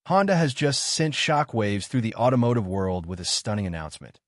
Honda has just sent shockwaves through the automotive world with a stunning announcement,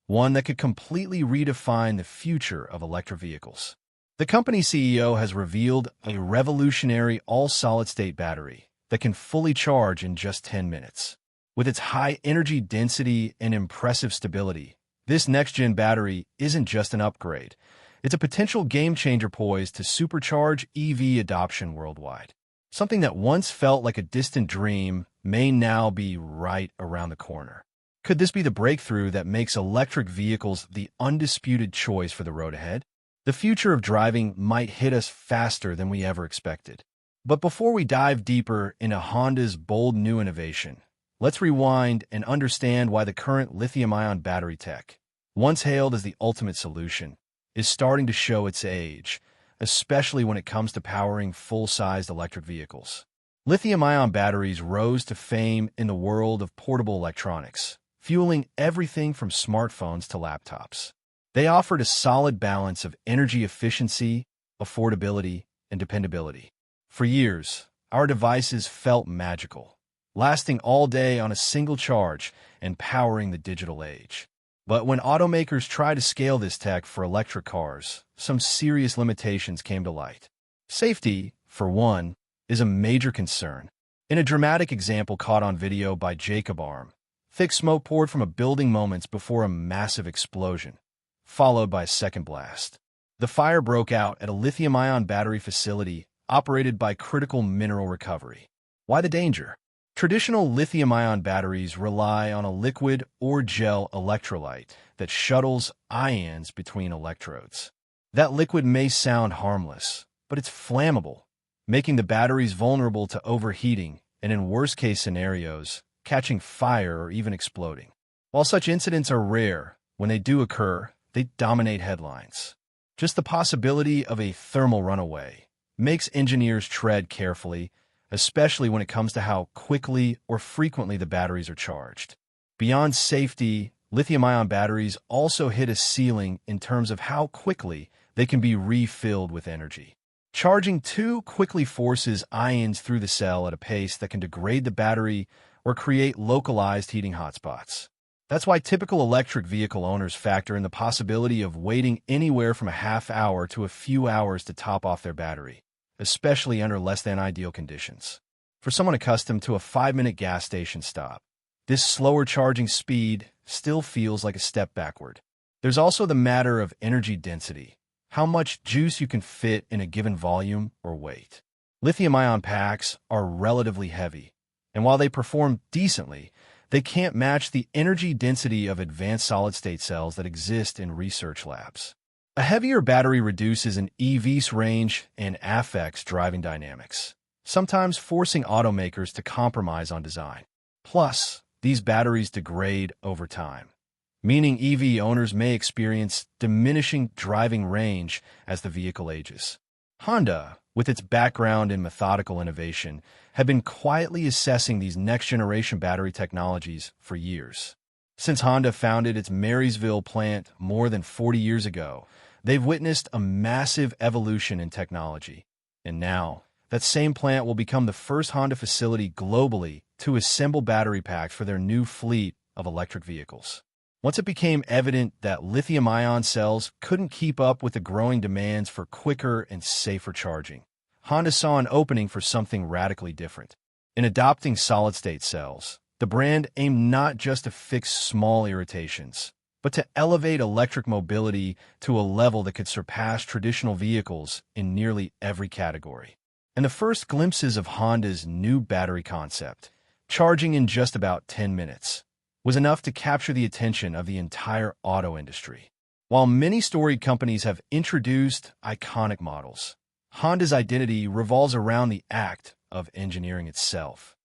one that could completely redefine the future of electric vehicles. The company's CEO has revealed a revolutionary all-solid-state battery that can fully charge in just 10 minutes. With its high energy density and impressive stability, this next-gen battery isn't just an upgrade. It's a potential game-changer poised to supercharge EV adoption worldwide. Something that once felt like a distant dream may now be right around the corner. Could this be the breakthrough that makes electric vehicles the undisputed choice for the road ahead? The future of driving might hit us faster than we ever expected. But before we dive deeper into Honda's bold new innovation, let's rewind and understand why the current lithium-ion battery tech, once hailed as the ultimate solution, is starting to show its age, especially when it comes to powering full-sized electric vehicles. Lithium-ion batteries rose to fame in the world of portable electronics, fueling everything from smartphones to laptops. They offered a solid balance of energy efficiency, affordability, and dependability. For years, our devices felt magical, lasting all day on a single charge and powering the digital age. But when automakers tried to scale this tech for electric cars, some serious limitations came to light. Safety, for one, is a major concern. In a dramatic example caught on video by Jacob Arm, thick smoke poured from a building moments before a massive explosion, followed by a second blast. The fire broke out at a lithium-ion battery facility operated by Critical Mineral Recovery. Why the danger? Traditional lithium-ion batteries rely on a liquid or gel electrolyte that shuttles ions between electrodes. That liquid may sound harmless, but it's flammable, making the batteries vulnerable to overheating and, in worst-case scenarios, catching fire or even exploding. While such incidents are rare, when they do occur, they dominate headlines. Just the possibility of a thermal runaway makes engineers tread carefully, especially when it comes to how quickly or frequently the batteries are charged. Beyond safety, lithium-ion batteries also hit a ceiling in terms of how quickly they can be refilled with energy. Charging too quickly forces ions through the cell at a pace that can degrade the battery or create localized heating hotspots. That's why typical electric vehicle owners factor in the possibility of waiting anywhere from a half hour to a few hours to top off their battery, especially under less than ideal conditions. For someone accustomed to a 5-minute gas station stop, this slower charging speed still feels like a step backward. There's also the matter of energy density, how much juice you can fit in a given volume or weight. Lithium-ion packs are relatively heavy, and while they perform decently, they can't match the energy density of advanced solid-state cells that exist in research labs. A heavier battery reduces an EV's range and affects driving dynamics, sometimes forcing automakers to compromise on design. Plus, these batteries degrade over time, meaning EV owners may experience diminishing driving range as the vehicle ages. Honda, with its background in methodical innovation, had been quietly assessing these next-generation battery technologies for years. Since Honda founded its Marysville plant more than 40 years ago, they've witnessed a massive evolution in technology. And now, that same plant will become the first Honda facility globally to assemble battery packs for their new fleet of electric vehicles. Once it became evident that lithium-ion cells couldn't keep up with the growing demands for quicker and safer charging, Honda saw an opening for something radically different. In adopting solid-state cells, the brand aimed not just to fix small irritations, but to elevate electric mobility to a level that could surpass traditional vehicles in nearly every category. And the first glimpses of Honda's new battery concept, charging in just about 10 minutes, was enough to capture the attention of the entire auto industry. While many storied companies have introduced iconic models, Honda's identity revolves around the act of engineering itself.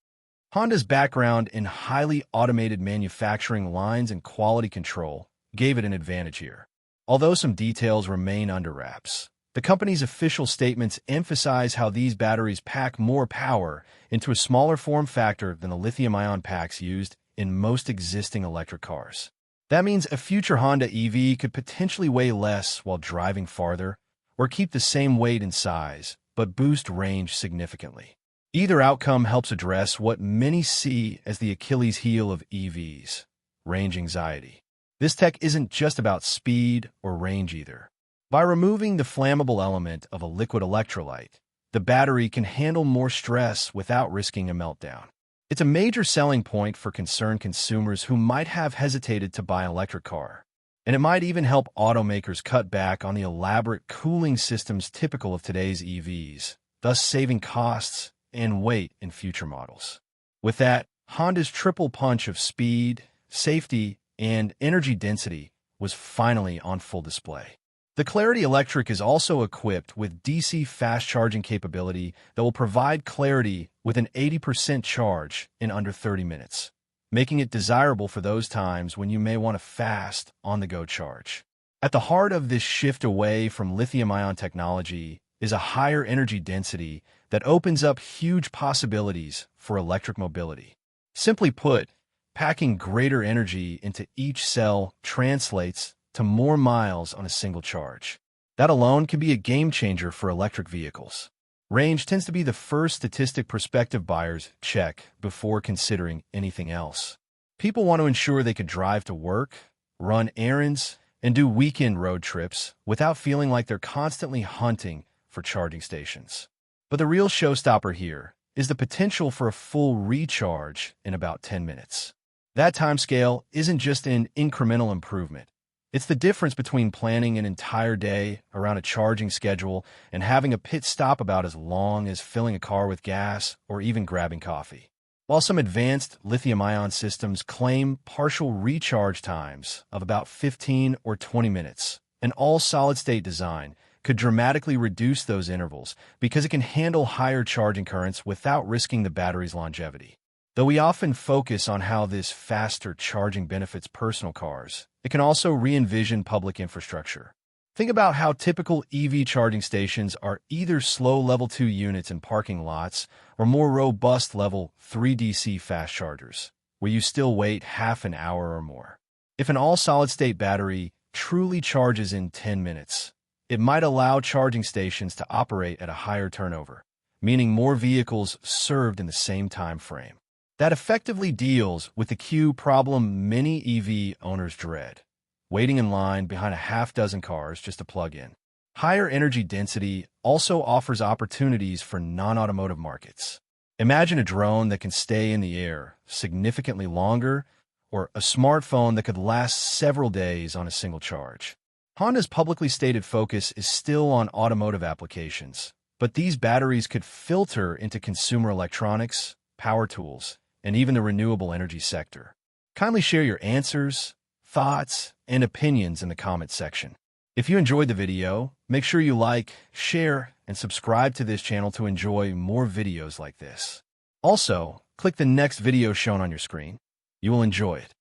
Honda's background in highly automated manufacturing lines and quality control gave it an advantage here. Although some details remain under wraps, the company's official statements emphasize how these batteries pack more power into a smaller form factor than the lithium-ion packs used in most existing electric cars. That means a future Honda EV could potentially weigh less while driving farther, or keep the same weight and size, but boost range significantly. Either outcome helps address what many see as the Achilles heel of EVs, range anxiety. This tech isn't just about speed or range either. By removing the flammable element of a liquid electrolyte, the battery can handle more stress without risking a meltdown. It's a major selling point for concerned consumers who might have hesitated to buy an electric car. And it might even help automakers cut back on the elaborate cooling systems typical of today's EVs, thus saving costs and weight in future models. With that, Honda's triple punch of speed, safety, and energy density was finally on full display. The Clarity Electric is also equipped with DC fast charging capability that will provide clarity with an 80% charge in under 30 minutes, making it desirable for those times when you may want a fast, on-the-go charge. At the heart of this shift away from lithium-ion technology is a higher energy density that opens up huge possibilities for electric mobility. Simply put, packing greater energy into each cell translates to more miles on a single charge. That alone can be a game-changer for electric vehicles. Range tends to be the first statistic prospective buyers check before considering anything else. People want to ensure they could drive to work, run errands, and do weekend road trips without feeling like they're constantly hunting for charging stations. But the real showstopper here is the potential for a full recharge in about 10 minutes. That timescale isn't just an incremental improvement. It's the difference between planning an entire day around a charging schedule and having a pit stop about as long as filling a car with gas or even grabbing coffee. While some advanced lithium-ion systems claim partial recharge times of about 15 or 20 minutes, an all-solid-state design could dramatically reduce those intervals because it can handle higher charging currents without risking the battery's longevity. Though we often focus on how this faster charging benefits personal cars, it can also re-envision public infrastructure. Think about how typical EV charging stations are either slow Level 2 units in parking lots or more robust Level 3 DC fast chargers, where you still wait half an hour or more. If an all-solid-state battery truly charges in 10 minutes, it might allow charging stations to operate at a higher turnover, meaning more vehicles served in the same time frame. That effectively deals with the queue problem many EV owners dread, waiting in line behind a half-dozen cars just to plug in. Higher energy density also offers opportunities for non-automotive markets. Imagine a drone that can stay in the air significantly longer, or a smartphone that could last several days on a single charge. Honda's publicly stated focus is still on automotive applications, but these batteries could filter into consumer electronics, power tools, and even the renewable energy sector. Kindly share your answers, thoughts, and opinions in the comments section. If you enjoyed the video, make sure you like, share, and subscribe to this channel to enjoy more videos like this. Also, click the next video shown on your screen. You will enjoy it.